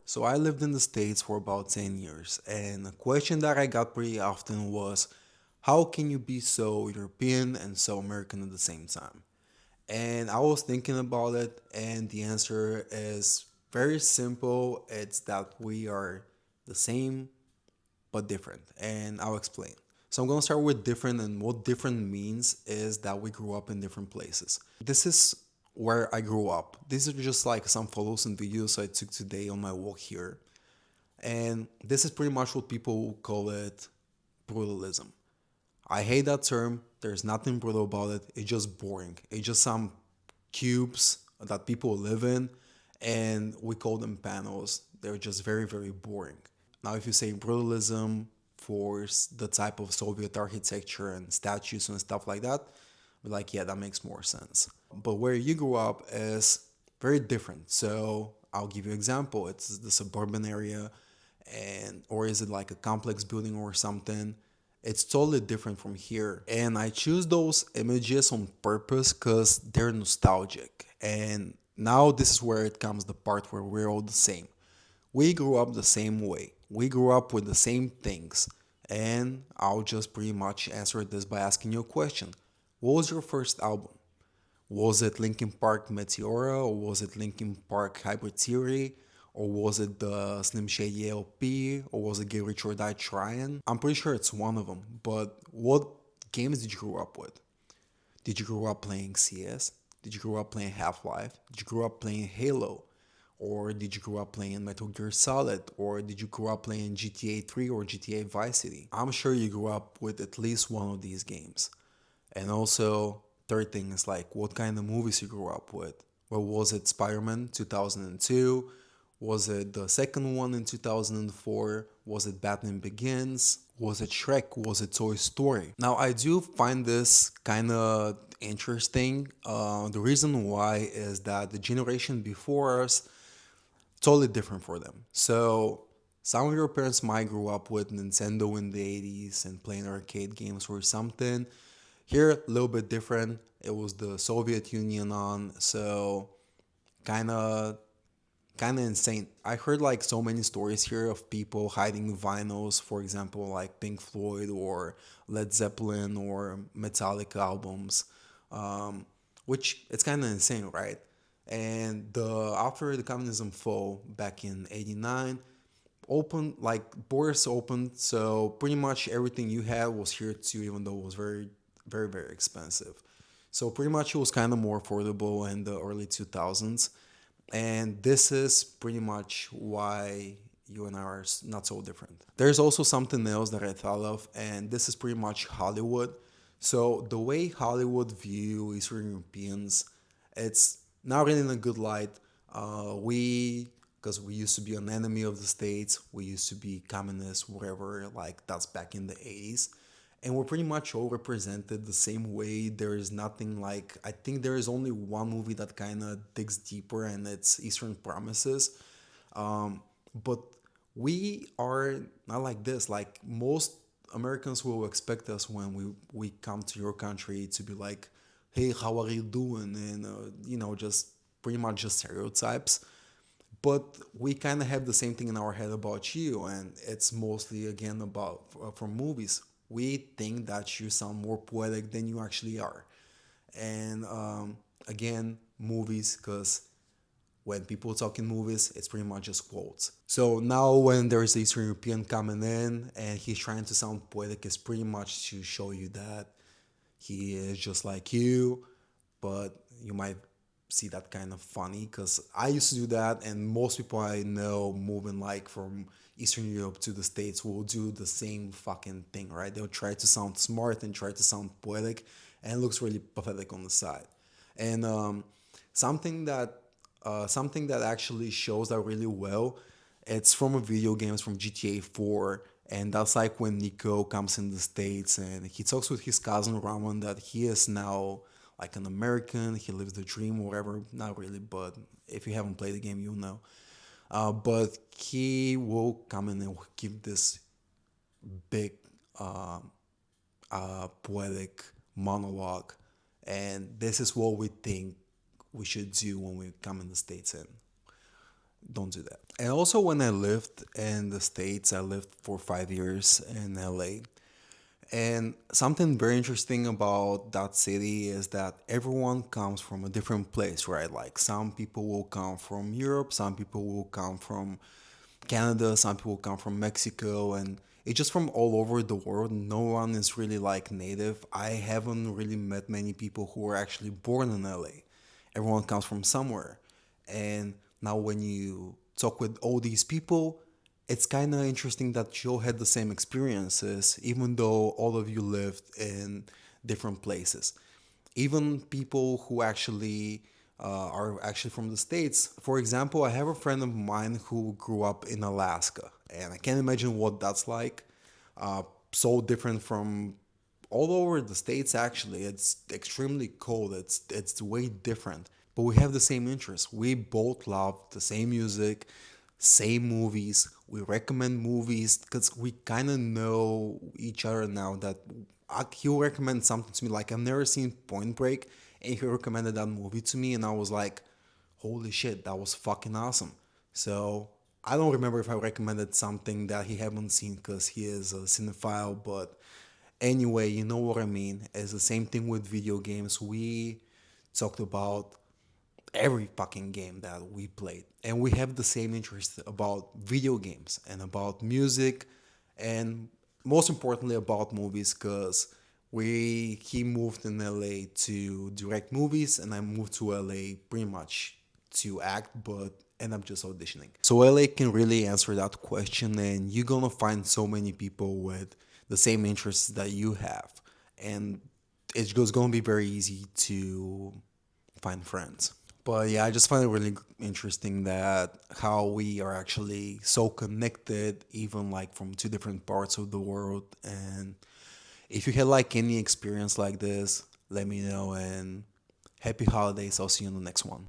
So I lived in the States for about 10 years, and a question that I got pretty often was, how can you be so European and so American at the same time? And I was thinking about it, and the answer is very simple. It's that we are the same but different, and I'll explain. So I'm gonna start with different, and what different means is that we grew up in different places. This is where I grew up. These are just like some photos and videos I took today on my walk here. And this is pretty much what people call it brutalism. I hate that term. There's nothing brutal about it. It's just boring. It's just some cubes that people live in, and we call them panels. They're just very, very boring. Now, if you say brutalism for the type of Soviet architecture and statues and stuff like that, we're like, yeah, that makes more sense. But where you grew up is very different. So I'll give you an example. It's the suburban area, and or is it like a complex building or something? It's totally different from here. And I choose those images on purpose because they're nostalgic. And now this is where it comes the part where we're all the same. We grew up the same way. We grew up with the same things. And I'll just pretty much answer this by asking you a question. What was your first album? Was it Linkin Park Meteora, or was it Linkin Park Hybrid Theory, or was it the Slim Shady LP, or was it Get Rich or Die Tryin'? I'm pretty sure it's one of them, but what games did you grow up with? Did you grow up playing CS? Did you grow up playing Half-Life? Did you grow up playing Halo? Or did you grow up playing Metal Gear Solid? Or did you grow up playing GTA 3 or GTA Vice City? I'm sure you grew up with at least one of these games. And also, third thing is like what kind of movies you grew up with. Well, was it Spider-Man 2002? Was it the second one in 2004? Was it Batman Begins? Was it Shrek? Was it Toy Story? Now, I do find this kind of interesting. The reason why is that the generation before us, totally different for them. So some of your parents might grow up with Nintendo in the 80s and playing arcade games or something. Here, a little bit different. It was the Soviet Union on, so kind of kind of insane. I heard like so many stories here of people hiding vinyls, for example, like Pink Floyd or Led Zeppelin or Metallica albums, um, which it's kind of insane, right? And the after the communism fall back in '89, open like borders opened, so pretty much everything you had was here too, even though it was very, very, very expensive. So pretty much it was kind of more affordable in the early 2000s, and this is pretty much why you and I are not so different. There's also something else that I thought of, and this is pretty much Hollywood. So the way Hollywood view Eastern Europeans, it's not really in a good light. Because we used to be an enemy of the states, we used to be communists, whatever. Like that's back in the 80s, and we're pretty much all represented the same way. There is nothing like, I think there is only one movie that kind of digs deeper, and it's Eastern Promises. But we are not like this. Like most Americans will expect us when we come to your country to be like, hey, how are you doing? And just pretty much just stereotypes. But we kind of have the same thing in our head about you, and it's mostly again about from movies. We think that you sound more poetic than you actually are, and again, movies, because when people talk in movies, it's pretty much just quotes. So now when there is a Eastern European coming in and he's trying to sound poetic, it's pretty much to show you that he is just like you, but you might see that kind of funny because I used to do that, and most people I know moving like from Eastern Europe to the States will do the same fucking thing, right? They'll try to sound smart and try to sound poetic, and it looks really pathetic on the side. And something that something that actually shows that really well, it's from a video games from GTA 4, and that's like when Nico comes in the States and he talks with his cousin Ramon that he is now like an American, he lives the dream or whatever. Not really, but if you haven't played the game, you'll know. But he will come in and give this big uh, poetic monologue, and this is what we think we should do when we come in the States in. don't do that. And also, when I lived in the States, I lived for 5 years in LA. And something very interesting about that city is that everyone comes from a different place, right? Like some people will come from Europe, some people will come from Canada, some people come from Mexico, and it's just from all over the world. No one is really like native. I haven't really met many people who were actually born in LA. Everyone comes from somewhere. And now when you talk with all these people, it's kind of interesting that you all had the same experiences, even though all of you lived in different places. Even people who actually are actually from the States. For example, I have a friend of mine who grew up in Alaska, and I can't imagine what that's like. So different from all over the States, actually. It's extremely cold, it's way different. But we have the same interests. We both love the same music, same movies. We recommend movies because we kind of know each other now. That he'll recommend something to me. Like, I've never seen Point Break, and he recommended that movie to me, and I was like, holy shit, that was fucking awesome. So I don't remember if I recommended something that he haven't seen because he is a cinephile, but anyway, you know what I mean. It's the same thing with video games. We talked about every fucking game that we played, and we have the same interest about video games and about music, and most importantly about movies, because we he moved in LA to direct movies, and I moved to LA pretty much to act, but end up just auditioning. So LA can really answer that question, and you're gonna find so many people with the same interests that you have, and it's just gonna be very easy to find friends. But yeah, I just find it really interesting that how we are actually so connected, even like from two different parts of the world. And if you had like any experience like this, let me know. And happy holidays. I'll see you in the next one.